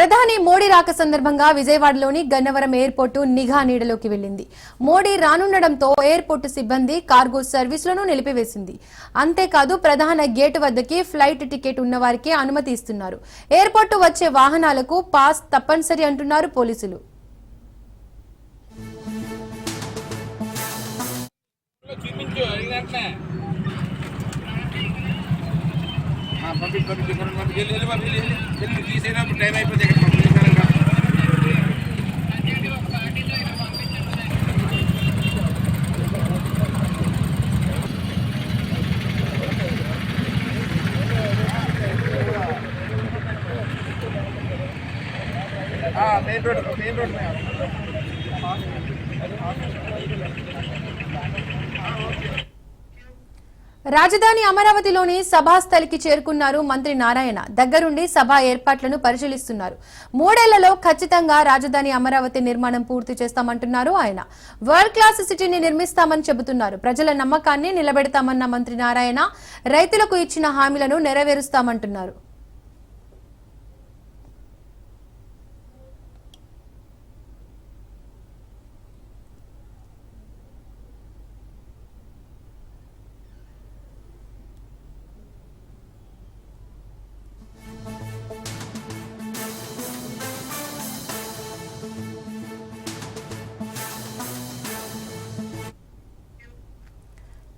ప్రధాని మోడీ రాక సందర్భంగా విజయవాడలోని గన్నవరం ఎయిర్పోర్టు నిఘా నీడలోకి వెళ్లింది. మోడీ రానుండడంతో ఎయిర్పోర్టు సిబ్బంది కార్గో సర్వీసులను నిలిపివేసింది. అంతేకాదు ప్రధాన గేటు వద్దకి ఫ్లైట్ టికెట్ ఉన్నవారికి అనుమతి ఇస్తున్నారు. ఎయిర్పోర్టు వచ్చే వాహనాలకు పాస్ తప్పనిసరి అంటున్నారు పోలీసులు. టైం అయిపోతే మెయిన్ రోడ్ రాజధాని అమరావతిలోని సభాస్థలికి చేరుకున్నారు మంత్రి నారాయణ. దగ్గరుండి సభ ఏర్పాట్లను పరిశీలిస్తున్నారు. 3 ఏళ్లలో ఖచ్చితంగా రాజధాని అమరావతి నిర్మాణం పూర్తి చేస్తామంటున్నారు ఆయన. వరల్డ్ క్లాస్ సిటీని నిర్మిస్తామని చెబుతున్నారు. ప్రజల నమ్మకాన్ని నిలబెడతామన్న మంత్రి నారాయణ రైతులకు ఇచ్చిన హామీలను నెరవేరుస్తామంటున్నారు.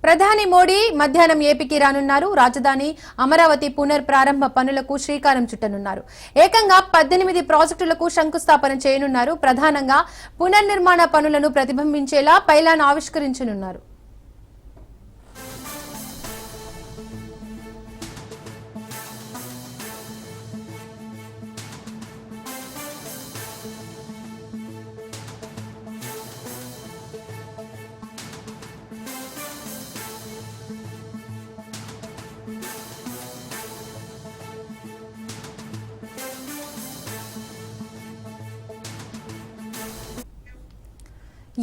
ప్రధాని మోడీ మధ్యాహ్నం ఏపీకి రానున్నారు. రాజధాని అమరావతి పునర్ప్రారంభ పనులకు శ్రీకారం చుట్టనున్నారు. ఏకంగా 18 ప్రాజెక్టులకు శంకుస్థాపన చేయనున్నారు. ప్రధానంగా పునర్నిర్మాణ పనులను ప్రతిబింబించేలా పైలాన్ ఆవిష్కరించనున్నారు.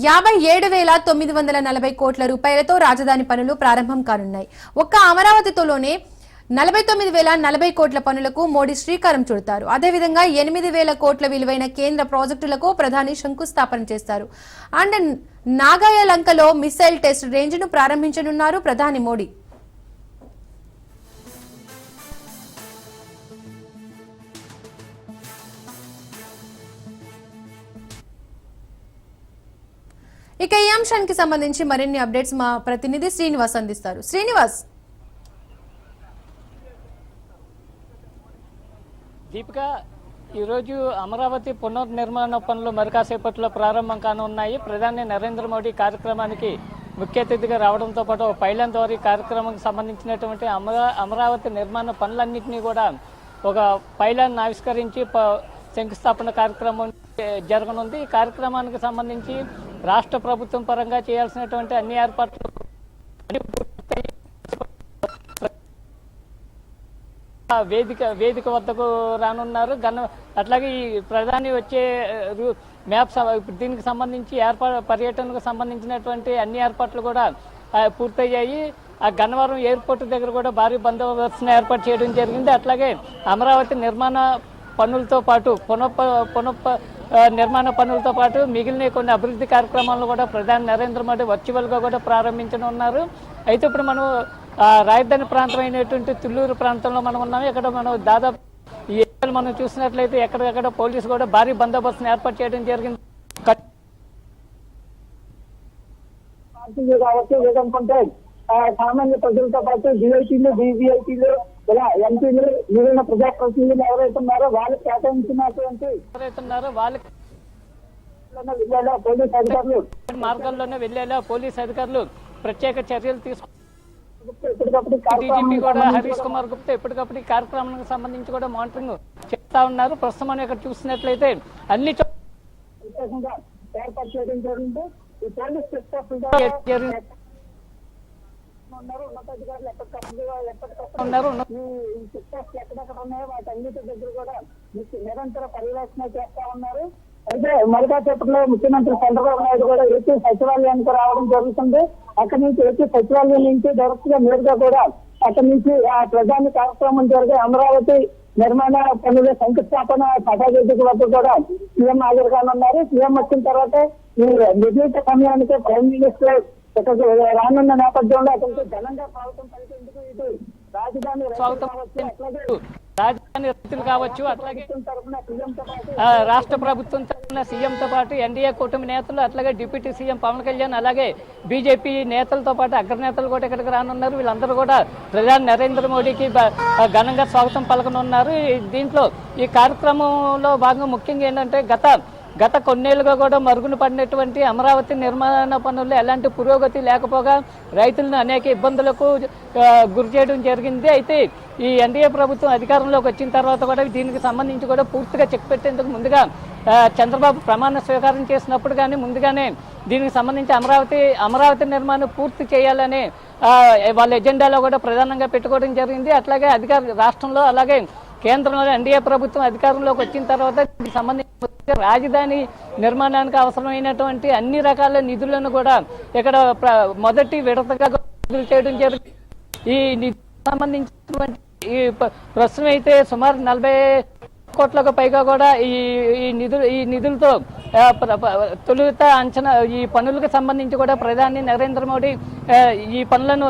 ₹57,940 కోట్ల రూపాయలతో రాజధాని పనులు ప్రారంభం కానున్నాయి. ఒక్క అమరావతితోనే 49,040 కోట్ల పనులకు మోడీ శ్రీకారం చుడతారు. అదేవిధంగా 8,000 కోట్ల విలువైన కేంద్ర ప్రాజెక్టులకు ప్రధాని శంకుస్థాపన చేస్తారు. అండ్ నాగాయలంకలో మిసైల్ టెస్ట్ రేంజ్ ను ప్రారంభించనున్నారు ప్రధాని మోడీ. ఇక ఈ అంశానికి సంబంధించి మరిన్ని అప్డేట్స్ మా ప్రతినిధి శ్రీనివాస్ అందిస్తారు. శ్రీనివాస్. దీపిక, ఈరోజు అమరావతి పునర్నిర్మాణ పనులు మరికాసేపట్లో ప్రారంభం కానున్నాయి. ప్రధాని నరేంద్ర మోడీ కార్యక్రమానికి ముఖ్య అతిథిగా రావడంతో పాటు పైలాన్ ద్వారా ఈ కార్యక్రమానికి సంబంధించినటువంటి అమరావతి నిర్మాణ పనులన్నింటినీ కూడా ఒక పైలాన్ ఆవిష్కరించి శంకుస్థాపన కార్యక్రమం జరగనుంది. ఈ కార్యక్రమానికి సంబంధించి రాష్ట్ర ప్రభుత్వం పరంగా చేయాల్సినటువంటి అన్ని ఏర్పాట్లు వేదిక వద్దకు రానున్నారు. అట్లాగే ఈ ప్రధాని వచ్చే మ్యాప్స్ దీనికి సంబంధించి పర్యటనకు సంబంధించినటువంటి అన్ని ఏర్పాట్లు కూడా పూర్తయ్యాయి. ఆ గన్నవరం ఎయిర్పోర్ట్ దగ్గర కూడా భారీ బందోబస్తును ఏర్పాటు చేయడం జరిగింది. అట్లాగే అమరావతి నిర్మాణ పనులతో పాటు నిర్మాణ పనులతో పాటు మిగిలిన కొన్ని అభివృద్ధి కార్యక్రమాలను కూడా ప్రధాని నరేంద్ర మోడీ వర్చువల్గా కూడా ప్రారంభించనున్నారు. అయితే ఇప్పుడు మనం రాజధాని ప్రాంతం అయినటువంటి తుళ్ళూరు ప్రాంతంలో మనం ఉన్నాము. ఇక్కడ మనం దాదాపు ఈ ఏరియాలు మనం చూసినట్లయితే ఎక్కడికక్కడ పోలీసు కూడా భారీ బందోబస్తును ఏర్పాటు చేయడం జరిగింది. సామాన్య ప్రజలతో పాటు డిఐటీలు, డివిఐటీలు, ఇలా ఎంపీలు, మిగిలిన ప్రజాప్రతినిధులు ఎవరైతే ఉన్నారో వాళ్ళకి కేటాయించినటువంటి పోలీస్ అధికారులు మార్గాల్లోనే వెళ్లేలా పోలీస్ అధికారులు ప్రత్యేక చర్యలు తీసుకుని కూడా హరీష్ కుమార్ గుప్తా ఎప్పటికప్పుడు ఈ కార్యక్రమానికి సంబంధించి కూడా మానిటరింగ్ చేస్తా ఉన్నారు. ప్రస్తుతం మనం ఇక్కడ చూసినట్లయితే అన్ని ఏర్పాటు చేయడం జరిగింది. ఈ పోలీస్ ఉన్నతాధికారులు ఎక్కడెక్కడ ఉన్నాయో వాటన్నిటి దగ్గర కూడా నిరంతర పర్యవేక్షణ చేస్తా ఉన్నారు. అయితే మరికాసేపట్లో ముఖ్యమంత్రి చంద్రబాబు నాయుడు కూడా ఏపీ సచివాలయానికి రావడం జరుగుతుంది. అక్కడి నుంచి ఏపీ సచివాలయం నుంచి డైరెక్ట్ గా నేరుగా కూడా అక్కడి నుంచి ఆ ప్రధాన కార్యక్రమం జరిగే అమరావతి నిర్మాణ పనుల శంకుస్థాపన పటావేదిక వద్ద కూడా సీఎం హాజరు కానున్నారు. సీఎం వచ్చిన తర్వాత ఈ నిర్ణీత సమయానికి ప్రైమ్ మినిస్టర్ ఇక్కడికి రానున్న నేపథ్యంలో అతనికి ఘనంగా స్వాగతం పలికేందుకు ఇటు రాజధాని రాజధాని రైతులు కావచ్చు, అట్లాగే తరఫున సీఎంతో పాటు రాష్ట్ర ప్రభుత్వం తరఫున సీఎంతో పాటు ఎన్డీఏ కూటమి నేతలు, అట్లాగే డిప్యూటీ సీఎం పవన్ కళ్యాణ్, అలాగే బీజేపీ నేతలతో పాటు అగ్రనేతలు కూడా ఇక్కడికి రానున్నారు. వీళ్ళందరూ కూడా ప్రధాని నరేంద్ర మోడీకి ఘనంగా స్వాగతం పలకనున్నారు. దీంట్లో ఈ కార్యక్రమంలో భాగంగా ముఖ్యంగా ఏంటంటే గత కొన్నేళ్లుగా కూడా మరుగున పడినటువంటి అమరావతి నిర్మాణ పనుల్లో ఎలాంటి పురోగతి లేకపోగా రైతులను అనేక ఇబ్బందులకు గురి చేయడం జరిగింది. అయితే ఈ ఎన్డీఏ ప్రభుత్వం అధికారంలోకి వచ్చిన తర్వాత కూడా దీనికి సంబంధించి కూడా పూర్తిగా చెక్ పెట్టేందుకు ముందుగా చంద్రబాబు ప్రమాణ స్వీకారం చేసినప్పుడు కానీ ముందుగానే దీనికి సంబంధించి అమరావతి నిర్మాణం పూర్తి చేయాలని వాళ్ళ ఎజెండాలో కూడా ప్రధానంగా పెట్టుకోవడం జరిగింది. అట్లాగే రాష్ట్రంలో అలాగే కేంద్రంలో ఎన్డీఏ ప్రభుత్వం అధికారంలోకి వచ్చిన తర్వాత దీనికి సంబంధించి రాజధాని నిర్మాణానికి అవసరమైనటువంటి అన్ని రకాల నిధులను కూడా ఇక్కడ మొదటి విడతగా విడుదల చేయడం జరిగింది. ఈ నిధులకు సంబంధించినటువంటి ఈ ప్రస్తుతం అయితే సుమారు 40 కోట్లకు పైగా కూడా ఈ నిధులతో తొలుత అంచనా ఈ పనులకు సంబంధించి కూడా ప్రధాని నరేంద్ర మోడీ ఈ పనులను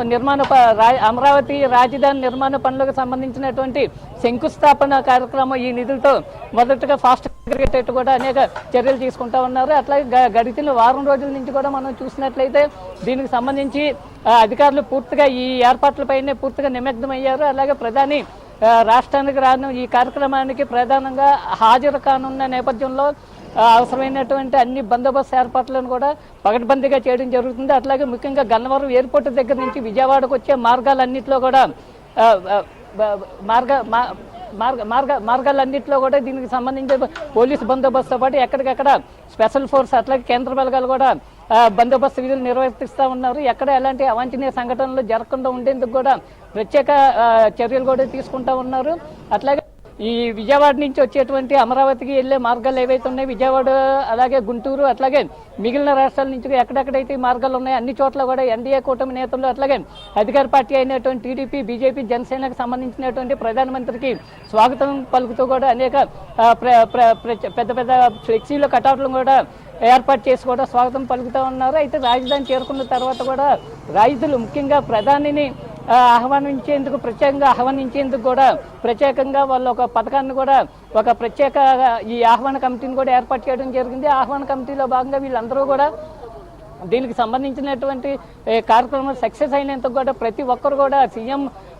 అమరావతి రాజధాని నిర్మాణ పనులకు సంబంధించినటువంటి శంకుస్థాపన కార్యక్రమం ఈ నిధులతో మొదటగా ఫాస్ట్ క్రికెట్ కూడా అనేక చర్యలు తీసుకుంటా ఉన్నారు. అట్లాగే గడిచిన వారం రోజుల నుంచి కూడా మనం చూసినట్లయితే దీనికి సంబంధించి అధికారులు పూర్తిగా ఈ ఏర్పాట్లపైనే పూర్తిగా నిమగ్నమయ్యారు. అలాగే ప్రధాని రాష్ట్రానికి రాను ఈ కార్యక్రమానికి ప్రధానంగా హాజరు కానున్న నేపథ్యంలో అవసరమైనటువంటి అన్ని బందోబస్తు ఏర్పాట్లను కూడా పకడ్బందీగా చేయడం జరుగుతుంది. అట్లాగే ముఖ్యంగా గన్నవరం ఎయిర్పోర్ట్ దగ్గర నుంచి విజయవాడకు వచ్చే మార్గాలన్నింటిలో కూడా మార్గాలన్నింటిలో కూడా దీనికి సంబంధించిన పోలీసు బందోబస్తుతో పాటు ఎక్కడికక్కడ స్పెషల్ ఫోర్స్ అట్లాగే కేంద్ర బలగాలు కూడా బందోబస్తు విధులు నిర్వర్తిస్తూ ఉన్నారు. ఎక్కడ ఎలాంటి అవాంఛనీయ సంఘటనలు జరగకుండా ఉండేందుకు కూడా ప్రత్యేక చర్యలు కూడా తీసుకుంటా ఉన్నారు. అట్లాగే ఈ విజయవాడ నుంచి వచ్చేటువంటి అమరావతికి వెళ్లే మార్గాలు ఏవైతే ఉన్నాయో విజయవాడ అలాగే గుంటూరు అట్లాగే మిగిలిన రాష్ట్రాల నుంచి ఎక్కడెక్కడైతే మార్గాలు ఉన్నాయో అన్ని చోట్ల కూడా ఎన్డీఏ కూటమి నేతలు అట్లాగే అధికార పార్టీ అయినటువంటి టీడీపీ బీజేపీ జనసేనకు సంబంధించినటువంటి ప్రధానమంత్రికి స్వాగతం పలుకుతూ కూడా అనేక పెద్ద పెద్ద ఫ్లెక్సీల కటౌట్లు కూడా ఏర్పాటు చేసి కూడా స్వాగతం పలుకుతూ ఉన్నారు. అయితే రాజధాని చేరుకున్న తర్వాత కూడా రైతులు ముఖ్యంగా ప్రధానిని ప్రత్యేకంగా ఆహ్వానించేందుకు కూడా ప్రత్యేకంగా వాళ్ళు ఒక పథకాన్ని కూడా ఒక ప్రత్యేక ఈ ఆహ్వాన కమిటీని కూడా ఏర్పాటు చేయడం జరిగింది. ఆహ్వాన కమిటీలో భాగంగా వీళ్ళందరూ కూడా దీనికి సంబంధించినటువంటి కార్యక్రమం సక్సెస్ అయినంత కూడా ప్రతి ఒక్కరు కూడా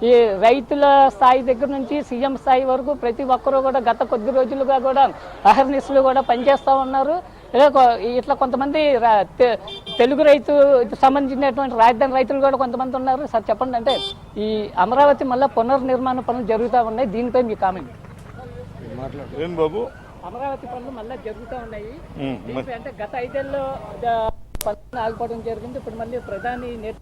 ఈ రైతుల స్థాయి దగ్గర నుంచి సీఎం స్థాయి వరకు ప్రతి ఒక్కరు కూడా గత కొద్ది రోజులుగా కూడా అహర్నిశలు కూడా పనిచేస్తూ ఉన్నారు. ఇట్లా కొంతమంది తెలుగు రైతు సంబంధించినటువంటి రాజధాని రైతులు కూడా కొంతమంది ఉన్నారు. సార్ చెప్పండి, అంటే ఈ అమరావతి మళ్ళీ పునర్నిర్మాణ పనులు జరుగుతూ ఉన్నాయి, దీనిపై మీ కామెంట్. అమరావతి పనులు మళ్ళీ జరుగుతూ ఉన్నాయి, అంటే గత 5 ఏళ్ళలో పనులు ఆగిపోవడం జరిగింది. ఇప్పుడు మళ్ళీ ప్రధాని మీరు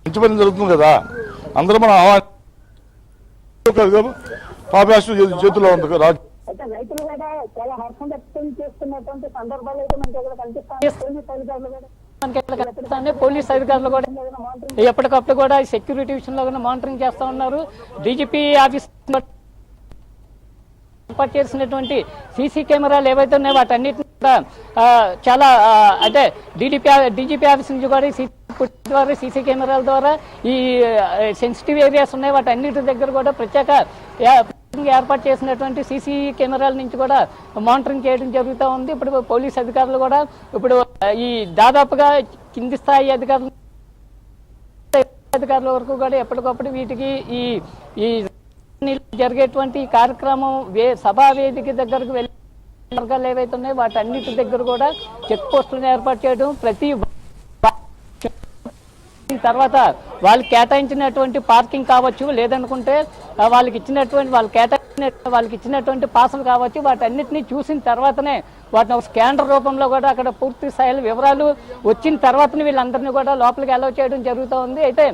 మంచి పని జరుగుతుంది కదా, అందరూ మన చేతిలో ఉంది. అయితే రైతులు కూడా చాలా హర్షం వ్యక్తం చేస్తున్నటువంటి సందర్భాలు అయితే మనకి ఇక్కడ కనిపిస్తాయి. పోలీస్ అధికారులు కూడా ఎప్పటికప్పుడు కూడా సెక్యూరిటీ విషయంలో కూడా మానిటరింగ్ చేస్తా ఉన్నారు. డీజీపీ ఆఫీస్ ఏర్పాటు చేసినటువంటి సీసీ కెమెరాలు ఏవైతే ఉన్నాయో వాటన్నిటిని కూడా చాలా అంటే డీజీపీ ఆఫీస్ నుంచి కూడా ద్వారా సీసీ కెమెరాల ద్వారా ఈ సెన్సిటివ్ ఏరియాస్ ఉన్నాయి వాటన్నిటి దగ్గర కూడా ప్రత్యేక ఏర్పాటు చేసినటువంటి సీసీ కెమెరాల నుంచి కూడా మానిటరింగ్ చేయడం జరుగుతూ ఉంది. ఇప్పుడు పోలీస్ అధికారులు కూడా ఇప్పుడు ఈ దాదాపుగా కింది స్థాయి అధికారుల వరకు కూడా ఎప్పటికప్పుడు వీటికి ఈ జరిగేటువంటి కార్యక్రమం సభా వేదిక దగ్గరకు వెళ్ళే మార్గాలు ఏవైతే ఉన్నాయో వాటన్నిటి దగ్గర కూడా చెక్ పోస్టులను ఏర్పాటు చేయడం, ప్రతి తర్వాత వాళ్ళకి కేటాయించినటువంటి పార్కింగ్ కావచ్చు, లేదనుకుంటే వాళ్ళకి ఇచ్చినటువంటి పాసులు కావచ్చు, వాటన్నిటిని చూసిన తర్వాతనే వాటిని ఒక స్కానర్ రూపంలో కూడా అక్కడ పూర్తి స్థాయిలో వివరాలు వచ్చిన తర్వాతనే వీళ్ళందరినీ కూడా లోపలికి అలౌ చేయడం జరుగుతూ ఉంది. అయితే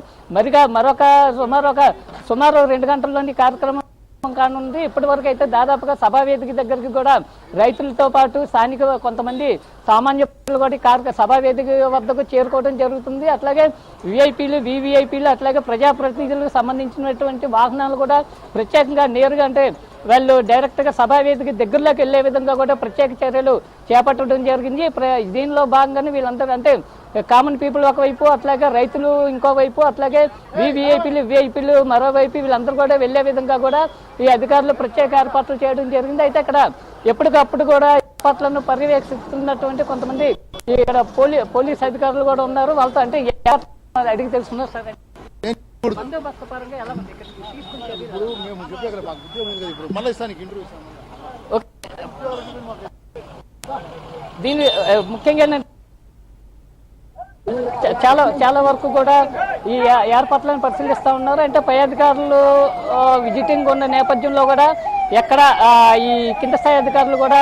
సుమారు 2 గంటల్లోని కార్యక్రమం కానుంది. ఇప్పటి వరకు అయితే దాదాపుగా సభావేదిక దగ్గరికి కూడా రైతులతో పాటు స్థానిక కొంతమంది సామాన్య ప్రజలు కూడా సభావేదిక వద్దకు చేరుకోవడం జరుగుతుంది. అట్లాగే విఐపీలు, వివిఐపీలు, అట్లాగే ప్రజాప్రతినిధులకు సంబంధించినటువంటి వాహనాలు కూడా ప్రత్యేకంగా నేరుగా అంటే వాళ్ళు డైరెక్ట్గా సభావేదిక దగ్గరలోకి వెళ్లే విధంగా కూడా ప్రత్యేక చర్యలు చేపట్టడం జరిగింది. దీనిలో భాగంగానే వీళ్ళందరూ అంటే కామన్ పీపుల్ ఒకవైపు, అట్లాగే రైతులు ఇంకోవైపు, అట్లాగే విఐపీలు మరోవైపు వీళ్ళందరూ కూడా వెళ్లే విధంగా కూడా ఈ అధికారులు ప్రత్యేక ఏర్పాట్లు చేయడం జరిగింది. అయితే ఇక్కడ ఎప్పటికప్పుడు కూడా ఏర్పాట్లను పర్యవేక్షిస్తున్నటువంటి కొంతమంది ఇక్కడ పోలీస్ అధికారులు కూడా ఉన్నారు. వాళ్ళతో అంటే అడిగి తెలుసుకున్నారు సార్. బందోబస్తు పరంగా ఎలా ఉంది ఇక్కడ దీని ముఖ్యంగా చాలా వరకు కూడా ఈ ఏర్పాట్లను పరిశీలిస్తా ఉన్నారు. అంటే పై అధికారులు విజిటింగ్ ఉన్న నేపథ్యంలో కూడా ఎక్కడ ఈ కింద స్థాయి అధికారులు కూడా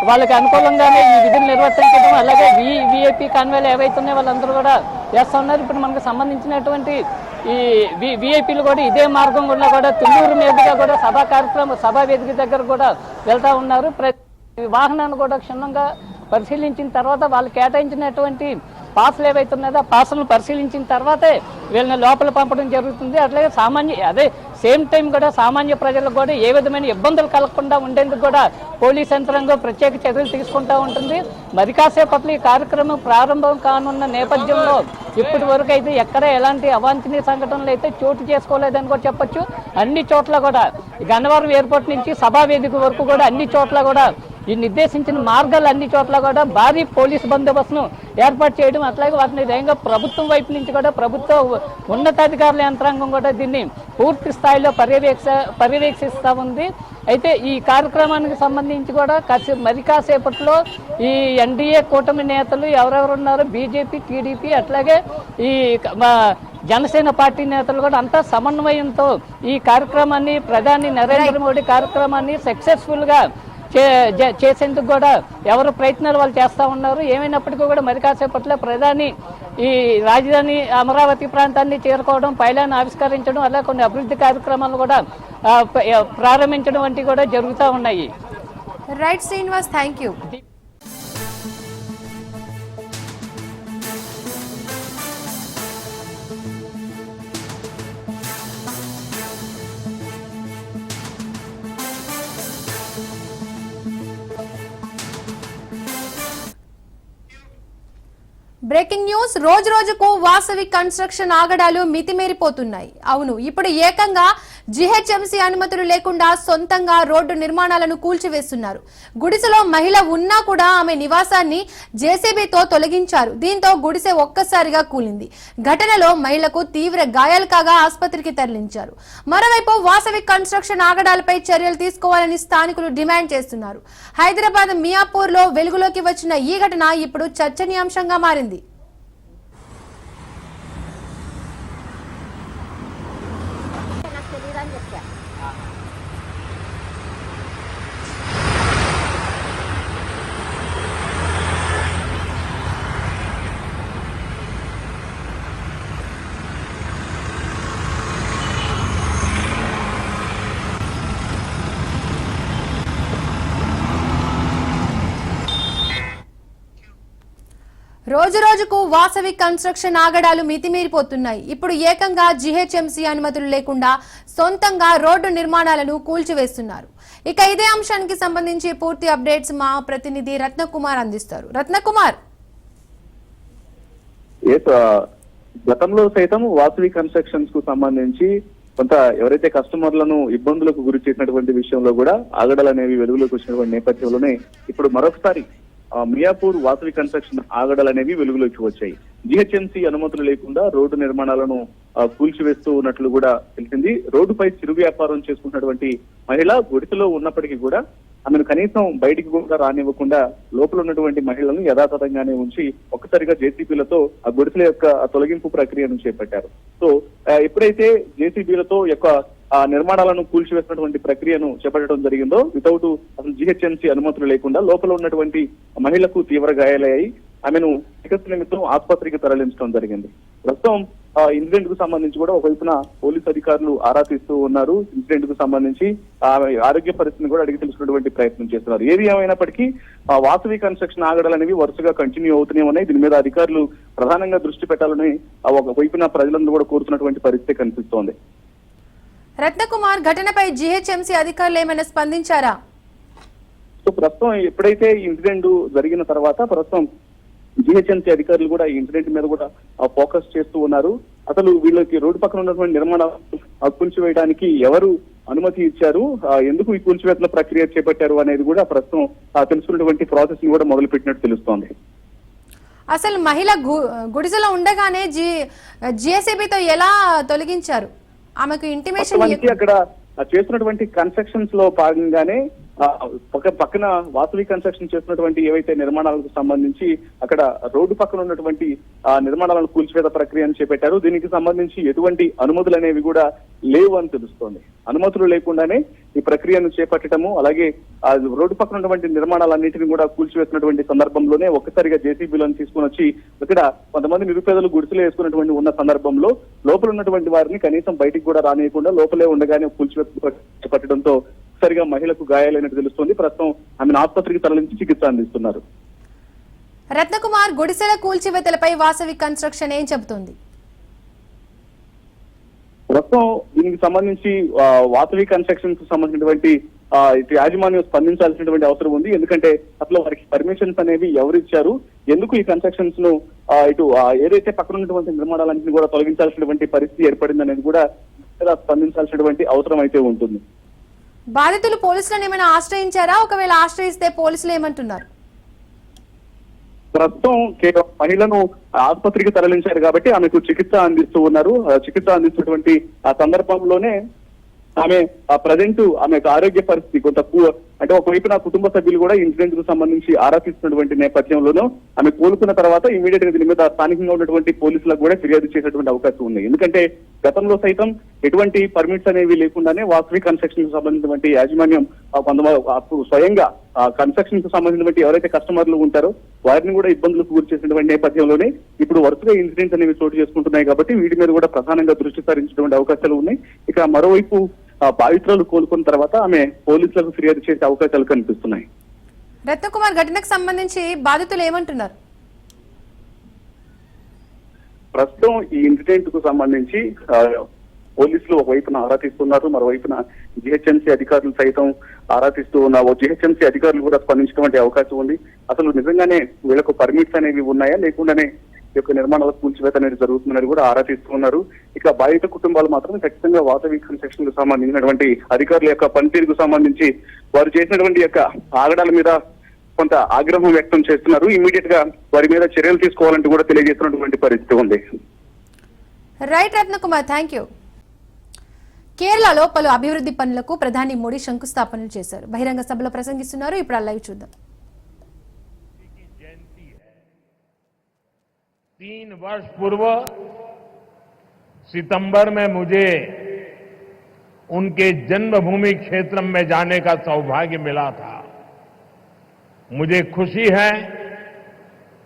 వాళ్ళకి అనుకూలంగానే ఈ విధులు నిర్వర్తించడం, అలాగే విఐపీ కాన్వేలు ఏవైతే ఉన్నాయో వాళ్ళందరూ కూడా చేస్తా ఉన్నారు. ఇప్పుడు మనకు సంబంధించినటువంటి ఈ విఐపీలు కూడా ఇదే మార్గం గుండా కూడా తుళ్ళూరు మీదుగా కూడా సభా వేదిక దగ్గర కూడా వెళ్తా ఉన్నారు. వాహనాన్ని కూడా క్షుణ్ణంగా పరిశీలించిన తర్వాత వాళ్ళు కేటాయించినటువంటి పాసులు ఏవైతే ఉన్నాయో ఆ పాసులను పరిశీలించిన తర్వాతే వీళ్ళని లోపల పంపడం జరుగుతుంది. అట్లాగే సేమ్ టైం కూడా సామాన్య ప్రజలకు కూడా ఏ విధమైన ఇబ్బందులు కలగకుండా ఉండేందుకు కూడా పోలీస్ యంత్రాంగం ప్రత్యేక చర్యలు తీసుకుంటూ ఉంటుంది. మరి కాసేపట్లో ఈ కార్యక్రమం ప్రారంభం కానున్న నేపథ్యంలో ఇప్పటి వరకు అయితే ఎక్కడ ఎలాంటి అవాంఛనీయ సంఘటనలు అయితే చోటు చేసుకోలేదని కూడా చెప్పొచ్చు. అన్ని చోట్ల కూడా గన్నవరం ఎయిర్పోర్ట్ నుంచి సభావేదిక వరకు కూడా అన్ని చోట్ల కూడా ఈ నిర్దేశించిన మార్గాలు అన్ని చోట్ల కూడా భారీ పోలీసు బందోబస్తును ఏర్పాటు చేయడం, అట్లాగే వాటిని వేగంగా ప్రభుత్వం వైపు నుంచి కూడా ప్రభుత్వ ఉన్నతాధికారుల యంత్రాంగం కూడా దీన్ని పూర్తి స్థాయిలో పర్యవేక్షిస్తూ ఉంది. అయితే ఈ కార్యక్రమానికి సంబంధించి కూడా మరి కాసేపట్లో ఈ ఎన్డీఏ కూటమి నేతలు ఎవరెవరు ఉన్నారో బీజేపీ, టీడీపీ, అట్లాగే ఈ జనసేన పార్టీ నేతలు కూడా అంతా సమన్వయంతో ఈ కార్యక్రమాన్ని ప్రధాని నరేంద్ర మోడీ కార్యక్రమాన్ని సక్సెస్ఫుల్గా చేసేందుకు కూడా ఎవరు ప్రయత్నాలు వాళ్ళు చేస్తూ ఉన్నారు. ఏమైనప్పటికీ కూడా మరి కాసేపట్లో ప్రధాని ఈ రాజధాని అమరావతి ప్రాంతాన్ని చేరుకోవడం, పైలాన్ని ఆవిష్కరించడం, అలా కొన్ని అభివృద్ధి కార్యక్రమాలు కూడా ప్రారంభించడం వంటివి కూడా జరుగుతూ ఉన్నాయి. Right Srinivas, thank you. Breaking news. రోజు రోజుకు వాసవి కన్స్ట్రక్షన్ ఆగడాలు మితిమీరిపోతున్నాయి. అవును, ఇప్పుడు ఏకంగా జీహెచ్ఎంసీ అనుమతులు లేకుండా సొంతంగా రోడ్డు నిర్మాణాలను కూల్చివేస్తున్నారు. గుడిసెలో మహిళ ఉన్నా కూడా ఆమె నివాసాన్ని జేసీబీతో తొలగించారు. దీంతో గుడిసె ఒక్కసారిగా కూలింది. ఘటనలో మహిళకు తీవ్ర గాయాలు కాగా ఆసుపత్రికి తరలించారు. మరోవైపు వాసవి కన్స్ట్రక్షన్ ఆగడాలపై చర్యలు తీసుకోవాలని స్థానికులు డిమాండ్ చేస్తున్నారు. హైదరాబాద్ మియాపూర్ లో వెలుగులోకి వచ్చిన ఈ ఘటన ఇప్పుడు చర్చనీయాంశంగా మారింది. రోజు రోజుకు వాసవి కన్స్ట్రక్షన్ ఆగడాలు మితిమీరిపోతున్నాయి. ఇప్పుడు ఏకంగా జీహెచ్ఎంసీ అనుమతులు లేకుండా సొంతంగా రోడ్డు నిర్మాణాలను కూల్చివేస్తున్నారు. ఇక ఇదే అంశానికి సంబంధించి పూర్తి అప్డేట్స్ మా ప్రతినిధి రత్నకుమార్ అందిస్తారు. రత్నకుమార్, గతంలో సైతం వాసవి కన్స్ట్రక్షన్స్ కు సంబంధించి కొంత ఎవరైతే కస్టమర్లను ఇబ్బందులకు గురి చేసినటువంటి విషయంలో కూడా ఆగడాలు అనేవి వెలుగులోకి వచ్చినటువంటి నేపథ్యంలోనే ఇప్పుడు మరొకసారి మియాపూర్ వాసవి కన్స్ట్రక్షన్ ఆగడాలు అనేవి వెలుగులోకి వచ్చాయి. జీహెచ్ఎంసీ అనుమతులు లేకుండా రోడ్డు నిర్మాణాలను కూల్చివేస్తూ ఉన్నట్లు కూడా తెలిసింది. రోడ్డుపై చిరు వ్యాపారం చేసుకున్నటువంటి మహిళ గుడిసెలో ఉన్నప్పటికీ కూడా ఆమెను కనీసం బయటికి కూడా రానివ్వకుండా లోపల ఉన్నటువంటి మహిళలను యథాతథంగానే ఉంచి ఒక్కసారిగా జేసీబీలతో ఆ గుడిసెల యొక్క తొలగింపు ప్రక్రియను చేపట్టారు. సో ఎప్పుడైతే జేసీబీలతో యొక్క నిర్మాణాలను కూల్చివేసినటువంటి ప్రక్రియను చేపట్టడం జరిగిందో వితౌట్ అసలు జీహెచ్ఎంసీ అనుమతులు లేకుండా లోపల ఉన్నటువంటి మహిళకు తీవ్ర గాయాలయ్యాయి. ఆమెను చికిత్స నిమిత్తం ఆసుపత్రికి తరలించడం జరిగింది. ప్రస్తుతం ఇన్సిడెంట్ కు సంబంధించి కూడా ఒకవైపున పోలీసు అధికారులు ఆరా తీస్తూ ఉన్నారు. ఇన్సిడెంట్ కు సంబంధించి ఆరోగ్య పరిస్థితిని కూడా అడిగి తెలుసుకున్నటువంటి ప్రయత్నం చేస్తున్నారు. ఏది ఏమైనప్పటికీ వాసవి కన్స్ట్రక్షన్ ఆగడాలు అనేవి వరుసగా కంటిన్యూ అవుతూనే ఉన్నాయి. దీని మీద అధికారులు ప్రధానంగా దృష్టి పెట్టాలని ఒకవైపున ప్రజలందరూ కూడా కోరుతున్నటువంటి పరిస్థితి కనిపిస్తోంది. రత్నకుమార్, ఘటనపై జీహెచ్ఎంసీ అధికారులు ఏమైనా స్పందించారా? సో ప్రస్తుతం ఎప్పుడైతే ఇన్సిడెంట్ జరిగిన తర్వాత ప్రస్తుతం జీహెచ్ఎంసీ అధికారులు కూడా ఈ ఇన్సిడెంట్ మీద కూడా ఫోకస్ చేస్తూ ఉన్నారు. అసలు వీళ్ళకి రోడ్డు పక్కన ఉన్నటువంటి నిర్మాణాలు కూల్చివేయడానికి ఎవరు అనుమతి ఇచ్చారు, ఎందుకు ఈ కూల్చివేతల ప్రక్రియ చేపట్టారు అనేది కూడా ప్రస్తుతం తెలుసుకున్నటువంటి ప్రాసెస్ ని కూడా మొదలు పెట్టినట్టు తెలుస్తోంది. అసలు మహిళ గుడిసెలో ఉండగానే జిఎస్ఏబీతో ఎలా తొలగించారు? ఆమెకు ఇంటిమేషన్ అక్కడ చేస్తున్నటువంటి కన్స్ట్రక్షన్స్ లో భాగంగానే పక్కన వాసవి కన్స్ట్రక్షన్ చేస్తున్నటువంటి ఏవైతే నిర్మాణాలకు సంబంధించి అక్కడ రోడ్డు పక్కన ఉన్నటువంటి నిర్మాణాలను కూల్చివేత ప్రక్రియను చేపట్టారు. దీనికి సంబంధించి ఎటువంటి అనుమతులు అనేవి కూడా లేవు అని తెలుస్తోంది. అనుమతులు లేకుండానే ఈ ప్రక్రియను చేపట్టడము, అలాగే రోడ్డు పక్కన ఉన్నటువంటి నిర్మాణాలన్నింటినీ కూడా కూల్చివేసినటువంటి సందర్భంలోనే ఒక్కసారిగా జేసీబీలను తీసుకుని వచ్చి ఇక్కడ కొంతమంది నిరుపేదలు గుడిసెలు వేసుకున్నటువంటి ఉన్న సందర్భంలో లోపల ఉన్నటువంటి వారిని కనీసం బయటికి కూడా రానియకుండా లోపలే ఉండగానే కూల్చివేత చేపట్టడంతో సరిగా మహిళకు గాయాలైనట్టు తెలుస్తోంది. ప్రస్తుతం ఆమెను ఆసుపత్రికి తరలించి చికిత్స అందిస్తున్నారు. రత్నకుమార్, గుడిసెల కూల్చివేతలపై వాసవి కన్స్ట్రక్షన్ ఏం చెబుతోంది? ప్రస్తుతం దీనికి సంబంధించి వాసవి కన్స్ట్రక్షన్ కు సంబంధించినటువంటి ఇటు యాజమాన్యం స్పందించాల్సినటువంటి అవసరం ఉంది. ఎందుకంటే అసలు వారికి పర్మిషన్స్ అనేవి ఎవరు ఇచ్చారు, ఎందుకు ఈ కన్స్ట్రక్షన్స్ ను ఇటు ఏదైతే పక్కన ఉన్నటువంటి నిర్మాణాలన్నింటినీ కూడా తొలగించాల్సినటువంటి పరిస్థితి ఏర్పడింది అనేది కూడా స్పందించాల్సినటువంటి అవసరం అయితే ఉంటుంది. బాధితులు పోలీసులను ఏమైనా ఆశ్రయించారా? ఒకవేళ ఆశ్రయిస్తే పోలీసులు ఏమంటున్నారు? ప్రస్తుతం కేవలం మహిళను ఆసుపత్రికి తరలించారు కాబట్టి ఆమెకు చికిత్స అందిస్తూ ఉన్నారు. చికిత్స అందిస్తున్నటువంటి ఆ సందర్భంలోనే ఆమె ప్రజెంట్ ఆమె ఆరోగ్య పరిస్థితి కొంత అంటే ఒకవైపు నా కుటుంబ సభ్యులు కూడా ఇన్సిడెంట్ కు సంబంధించి ఆరా తీస్తున్నటువంటి నేపథ్యంలోనూ ఆమె కోలుకున్న తర్వాత ఇమీడియట్ గా దీని మీద స్థానికంగా ఉన్నటువంటి పోలీసులకు కూడా ఫిర్యాదు చేసేటువంటి అవకాశం ఉంది. ఎందుకంటే గతంలో సైతం ఎటువంటి పర్మిట్స్ అనేవి లేకుండానే వాసవి కన్స్ట్రక్షన్ కు సంబంధించినటువంటి యాజమాన్యం కొంతమంది స్వయంగా కన్స్ట్రక్షన్ కు సంబంధించినటువంటి ఎవరైతే కస్టమర్లు ఉంటారో వారిని కూడా ఇబ్బందులకు గురి చేసినటువంటి నేపథ్యంలోనే ఇప్పుడు వరుసగా ఇన్సిడెంట్స్ అనేవి చోటు చేసుకుంటున్నాయి. కాబట్టి వీటి మీద కూడా ప్రధానంగా దృష్టి సారించినటువంటి అవకాశాలు ఉన్నాయి. ఇక మరోవైపు బాధితురాలు కోలుకున్న తర్వాత ఆమె పోలీసులకు ఫిర్యాదు చేసే అవకాశాలు కనిపిస్తున్నాయి. రత్నకుమార్, ఘటనకు సంబంధించి బాధితులు ఏమంటున్నారు? ప్రస్తుతం ఈ ఇన్సిడెంట్ కు సంబంధించి పోలీసులు ఒకవైపున ఆరా తీస్తున్నారు, మరోవైపున జిహెచ్ఎంసీ అధికారులు సైతం ఆరా తీస్తూ ఉన్నారు. జిహెచ్ఎంసీ అధికారులు కూడా స్పందించినటువంటి అవకాశం ఉంది. అసలు నిజంగానే వీళ్ళకు పర్మిట్స్ అనేవి ఉన్నాయా, లేకుండానే ఈ యొక్క నిర్మాణాల కూల్చివేత అనేది జరుగుతుందని కూడా ఆరా తీస్తూ ఉన్నారు. ఇక బాధిత కుటుంబాలు మాత్రం ఖచ్చితంగా వాసవి కన్స్ట్రక్షన్ కు సంబంధించినటువంటి అధికారుల యొక్క పనితీరుకు సంబంధించి వారు చేసినటువంటి యొక్క ఆగడాల మీద కొంత ఆగ్రహం వ్యక్తం చేస్తున్నారు. ఇమీడియట్ గా వారి మీద చర్యలు తీసుకోవాలంటూ కూడా తెలియజేస్తున్నటువంటి పరిస్థితి ఉంది. Right Ratnakumar, thank you. కేరళలో పలు అభివృద్ధి పనులకు ప్రధాని మోడీ శంకుస్థాపనలు చేశారు. బహిరంగ సభలో ప్రసంగిస్తున్నారు. ఇప్పుడు లైవ్ చూద్దాం. 3 वर्ष पूर्व सितंबर में मुझे उनके जन्मभूमि क्षेत्र में जाने का सौभाग्य मिला था. मुझे खुशी है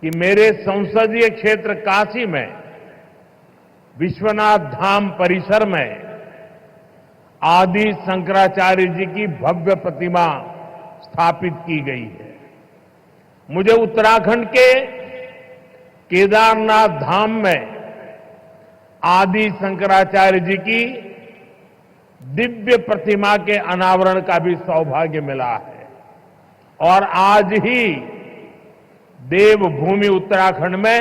कि मेरे संसदीय क्षेत्र काशी में विश्वनाथ धाम परिसर में आदि शंकराचार्य जी की भव्य प्रतिमा स्थापित की गई है. मुझे उत्तराखंड के केदारनाथ धाम में आदि शंकराचार्य जी की दिव्य प्रतिमा के अनावरण का भी सौभाग्य मिला है. और आज ही देवभूमि उत्तराखंड में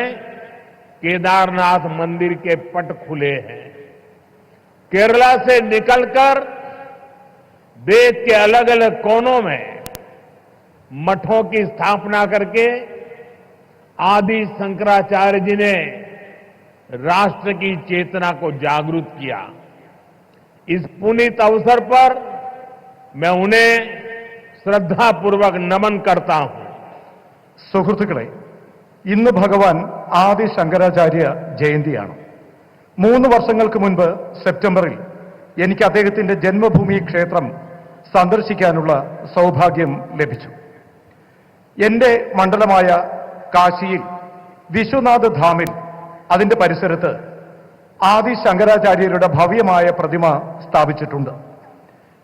केदारनाथ मंदिर के पट खुले हैं. केरला से निकलकर देश के अलग अलग कोनों में मठों की स्थापना करके आदि शंकराचार्य जी ने राष्ट्र की चेतना को जागृत किया. इस पुनीत अवसर पर मैं उन्हें श्रद्धापूर्वक नमन करता हूं. സുഹൃത്തുക്കളെ, ഇന്ന് ഭഗവാൻ ആദി ശങ്കരാചാര്യ ജയന്തിയാണ്. 3 വർഷങ്ങൾക്ക് മുൻപ് സെപ്റ്റംബറിൽ എനിക്ക് അദ്ദേഹത്തിന്റെ ജന്മഭൂമി ക്ഷേത്രം സന്ദർശിക്കാനുള്ള സൗഭാഗ്യം ലഭിച്ചു. എന്റെ മണ്ഡലമായ കാശിയിൽ വിശ്വനാഥ് ധാമിൽ അതിന്റെ പരിസരത്ത് ആദി ശങ്കരാചാര്യരുടെ ഭവ്യമായ പ്രതിമ സ്ഥാപിച്ചിട്ടുണ്ട്.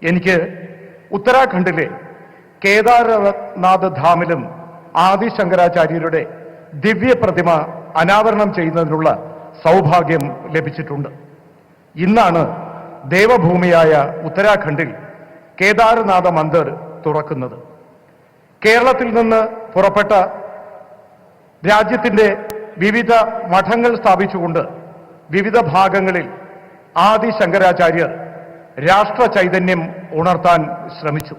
എനിക്ക് ഉത്തരാഖണ്ഡിലെ കേദാർനാഥ് ധാമിലും ആദി ശങ്കരാചാര്യരുടെ ദിവ്യ പ്രതിമ അനാവരണം ചെയ്യുന്നതിനുള്ള സൗഭാഗ്യം ലഭിച്ചിട്ടുണ്ട്. ഇന്നാണ് ദേവഭൂമിയായ ഉത്തരാഖണ്ഡിൽ കേദാർനാഥ മന്ദിർ തുറക്കുന്നത്. കേരളത്തിൽ നിന്ന് പുറപ്പെട്ട രാജ്യത്തിന്റെ വിവിധ മഠങ്ങൾ സ്ഥാപിച്ചുകൊണ്ട് വിവിധ ഭാഗങ്ങളിൽ ആദി ശങ്കരാചാര്യർ രാഷ്ട്ര ചൈതന്യം ഉണർത്താൻ ശ്രമിച്ചു.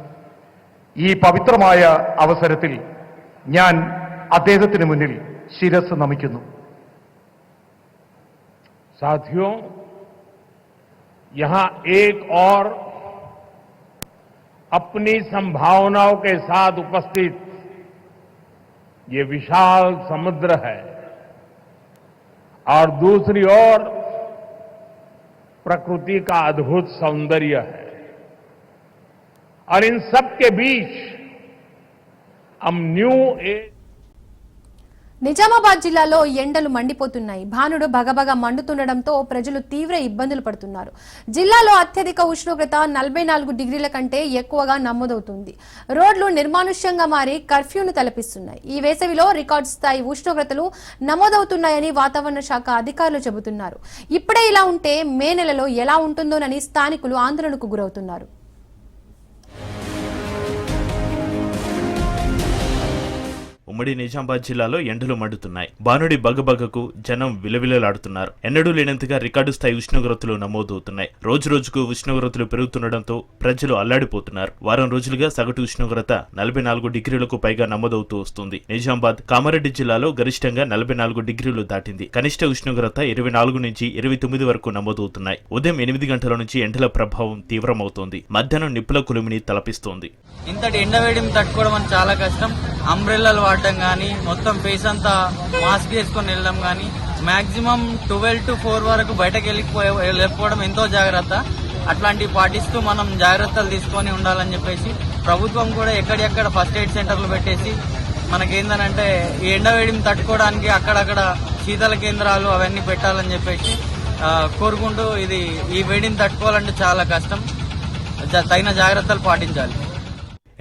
ഈ പവിത്രമായ അവസരത്തിൽ ഞാൻ അദ്ദേഹത്തിന് മുന്നിൽ ശിരസ് നമിക്കുന്നു. साथियों, यहां एक और अपनी संभावनाओं के साथ उपस्थित ये विशाल समुद्र है और दूसरी ओर प्रकृति का अद्भुत सौंदर्य है और इन सब के बीच हम न्यू एज నిజామాబాద్ జిల్లాలో ఎండలు మండిపోతున్నాయి. భానుడు భగభగ మండుతుండటంతో ప్రజలు తీవ్ర ఇబ్బందులు పడుతున్నారు. జిల్లాలో అత్యధిక ఉష్ణోగ్రత 44 డిగ్రీల కంటే ఎక్కువగా నమోదవుతుంది. రోడ్లు నిర్మానుష్యంగా మారి కర్ఫ్యూను తలపిస్తున్నాయి. ఈ వేసవిలో రికార్డు స్థాయి ఉష్ణోగ్రతలు నమోదవుతున్నాయని వాతావరణ శాఖ అధికారులు చెబుతున్నారు. ఇప్పుడే ఇలా ఉంటే మే నెలలో ఎలా ఉంటుందోనని స్థానికులు ఆందోళనకు గురవుతున్నారు. ఉమ్మడి నిజామాబాద్ జిల్లాలో ఎండలు మండుతున్నాయి. బానుడి బగబగకు జనం విలవిలలాడుతున్నారు. ఎన్నడూ లేనంతగా రికార్డు స్థాయి ఉష్ణోగ్రతలు నమోదవుతున్నాయి. రోజు రోజుకు ఉష్ణోగ్రతలు పెరుగుతుండటంతో ప్రజలు అల్లాడిపోతున్నారు. వారం రోజులుగా సగటు ఉష్ణోగ్రత 44 డిగ్రీలకు పైగా నమోదవుతూ వస్తుంది. నిజామాబాద్, కామారెడ్డి జిల్లాలో గరిష్టంగా 44 డిగ్రీలు దాటింది. కనిష్ట ఉష్ణోగ్రత 24 నుంచి 29 వరకు నమోదవుతున్నాయి. ఉదయం 8 గంటల నుంచి ఎండల ప్రభావం తీవ్రమవుతోంది. మధ్యాహ్నం నిప్పుల కులిమిని తలపిస్తోంది. ఇంతటి ఎండవేడిని తట్టుకోవడం చాలా కష్టం. అంబ్రెల్లాలు వాడటం కానీ, మొత్తం ఫేస్ అంతా మాస్క్ వేసుకొని వెళ్ళడం కానీ, మాక్సిమం 12 to 4 వరకు బయటకు వెళ్ళిపోవడం ఎంతో జాగ్రత్త. అట్లాంటివి పాటిస్తూ మనం జాగ్రత్తలు తీసుకొని ఉండాలని చెప్పేసి ప్రభుత్వం కూడా ఎక్కడెక్కడ ఫస్ట్ ఎయిడ్ సెంటర్లు పెట్టేసి మనకేందనంటే ఈ ఎండవేడిని తట్టుకోవడానికి అక్కడక్కడ శీతల కేంద్రాలు అవన్నీ పెట్టాలని చెప్పేసి కోరుకుంటూ, ఈ వేడిని తట్టుకోవాలంటే చాలా కష్టం. తగిన జాగ్రత్తలు పాటించాలి.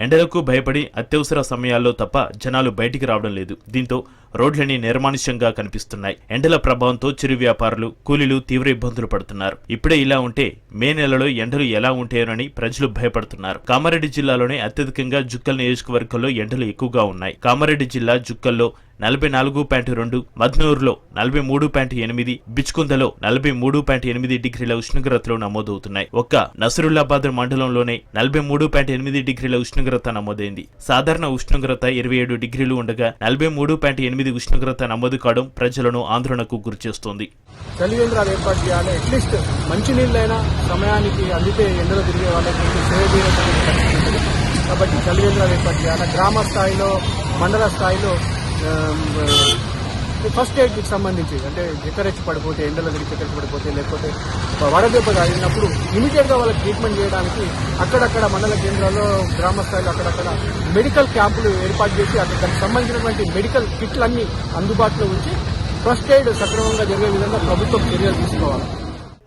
ఎండలకు భయపడి అత్యవసర సమయాల్లో తప్ప జనాలు బయటికి రావడం లేదు. దీంతో రోడ్లన్నీ నిర్మానుష్యంగా కనిపిస్తున్నాయి. ఎండల ప్రభావంతో చిరు వ్యాపారులు, కూలీలు తీవ్ర ఇబ్బందులు పడుతున్నారు. ఇప్పుడే ఇలా ఉంటే మే నెలలో ఎండలు ఎలా ఉంటాయోనని ప్రజలు భయపడుతున్నారు. కామారెడ్డి జిల్లాలోనే అత్యధికంగా జుక్కల్ నియోజకవర్గంలో ఎండలు ఎక్కువగా ఉన్నాయి. కామారెడ్డి జిల్లా జుక్కల్లో 44.2, మద్నూరులో 43.8, బిచ్కుందలో 43.8 డిగ్రీల ఉష్ణోగ్రతలు నమోదవుతున్నాయి. ఒక్క నసరుల్లాబాద్ మండలంలోనే 43.8 డిగ్రీల ఉష్ణోగ్రత నమోదైంది. సాధారణ ఉష్ణోగ్రత 27 డిగ్రీలు ఉండగా 43.8 ఉష్ణోగ్రత నమోదు కావడం ప్రజలను ఆందోళనకు గురిచేస్తోంది. చలి కేంద్రాలు ఏర్పాటు చేయాలి. అట్లీస్ట్ మంచినీళ్ళైనా సమయానికి అందితే ఎండలో తిరిగే వాళ్ళకి సేవ కాబట్టి చలి కేంద్రాలు ఏర్పాటు చేయాలి. గ్రామ స్థాయిలో, మండల స్థాయిలో ఫస్ట్ ఎయిడ్కి సంబంధించి అంటే ఎక్కరెచ్చి పడిపోతే, ఎండలో తిరిగి ఎక్కరెచ్చి పడిపోతే, లేకపోతే వడదెబ్బ తాగినప్పుడు ఇమీడియట్గా వాళ్ళకి ట్రీట్మెంట్ చేయడానికి అక్కడక్కడ మండల కేంద్రాల్లో, గ్రామ స్థాయిలో అక్కడక్కడ మెడికల్ క్యాంపులు ఏర్పాటు చేసి అక్కడ దానికి సంబంధించినటువంటి మెడికల్ కిట్లన్నీ అందుబాటులో ఉంచి ఫస్ట్ ఎయిడ్ సక్రమంగా జరిగే విధంగా ప్రభుత్వం చర్యలు తీసుకోవాలి.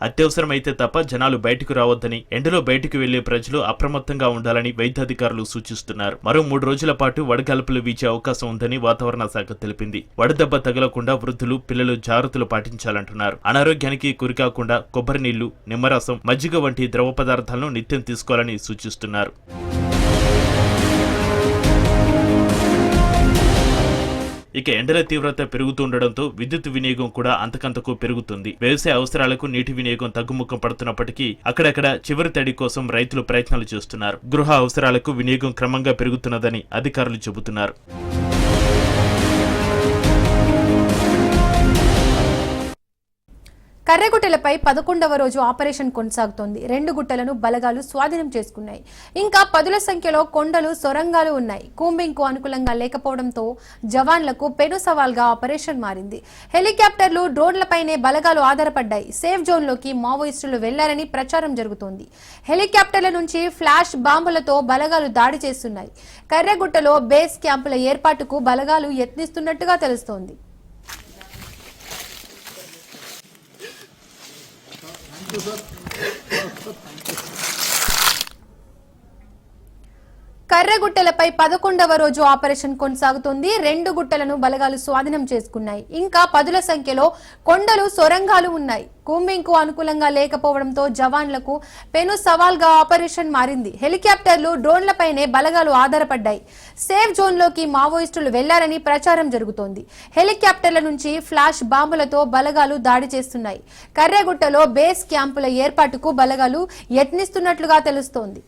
అత్యవసరమైతే తప్ప జనాలు బయటకు రావద్దని, ఎండలో బయటకు వెళ్లే ప్రజలు అప్రమత్తంగా ఉండాలని వైద్యాధికారులు సూచిస్తున్నారు. మరో 3 రోజుల పాటు వడగాల్పులు వీచే అవకాశం ఉందని వాతావరణ శాఖ తెలిపింది. వడదెబ్బ తగలకుండా వృద్ధులు, పిల్లలు జాగ్రత్తలు పాటించాలంటున్నారు. అనారోగ్యానికి గురికాకుండా కొబ్బరి నీళ్లు, నిమ్మరసం, మజ్జిగ వంటి ద్రవ పదార్థాలను నిత్యం తీసుకోవాలని సూచిస్తున్నారు. ఇక ఎండల తీవ్రత పెరుగుతుండటంతో విద్యుత్ వినియోగం కూడా అంతకంతకు పెరుగుతుంది. వ్యవసాయ అవసరాలకు నీటి వినియోగం తగ్గుముఖం పడుతున్నప్పటికీ అక్కడక్కడ చివరి తడి కోసం రైతులు ప్రయత్నాలు చేస్తున్నారు. గృహ అవసరాలకు వినియోగం క్రమంగా పెరుగుతున్నదని అధికారులు చెబుతున్నారు. కర్రెగుట్టలపై 11వ రోజు ఆపరేషన్ కొనసాగుతోంది. 2 గుట్టలను బలగాలు స్వాధీనం చేసుకున్నాయి. ఇంకా పదుల సంఖ్యలో కొండలు, సొరంగాలు ఉన్నాయి. కూంబింగ్కు అనుకూలంగా లేకపోవడంతో జవాన్లకు పెను సవాల్గా ఆపరేషన్ మారింది. హెలికాప్టర్లు, డ్రోన్లపైనే బలగాలు ఆధారపడ్డాయి. సేఫ్ జోన్లోకి మావోయిస్టులు వెళ్లారని ప్రచారం జరుగుతోంది. హెలికాప్టర్ల నుంచి ఫ్లాష్ బాంబులతో బలగాలు దాడి చేస్తున్నాయి. కర్రెగుట్టలో బేస్ క్యాంపుల ఏర్పాటుకు బలగాలు యత్నిస్తున్నట్టుగా తెలుస్తోంది. కర్రెగుట్టలపై 11వ రోజు ఆపరేషన్ కొనసాగుతోంది. 2 గుట్టలను బలగాలు స్వాధీనం చేసుకున్నాయి. ఇంకా పదుల సంఖ్యలో కొండలు, సొరంగాలు ఉన్నాయి. కూంబింగ్ కు అనుకూలంగా లేకపోవడంతో జవాన్లకు పెను సవాల్గా ఆపరేషన్ మారింది. హెలికాప్టర్లు, డ్రోన్లపైనే బలగాలు ఆధారపడ్డాయి. సేఫ్ జోన్లోకి మావోయిస్టులు వెళ్లారని ప్రచారం జరుగుతోంది. హెలికాప్టర్ల నుంచి ఫ్లాష్ బాంబులతో బలగాలు దాడి చేస్తున్నాయి. కర్రెగుట్టలో బేస్ క్యాంపుల ఏర్పాటుకు బలగాలు యత్నిస్తున్నట్లుగా తెలుస్తోంది.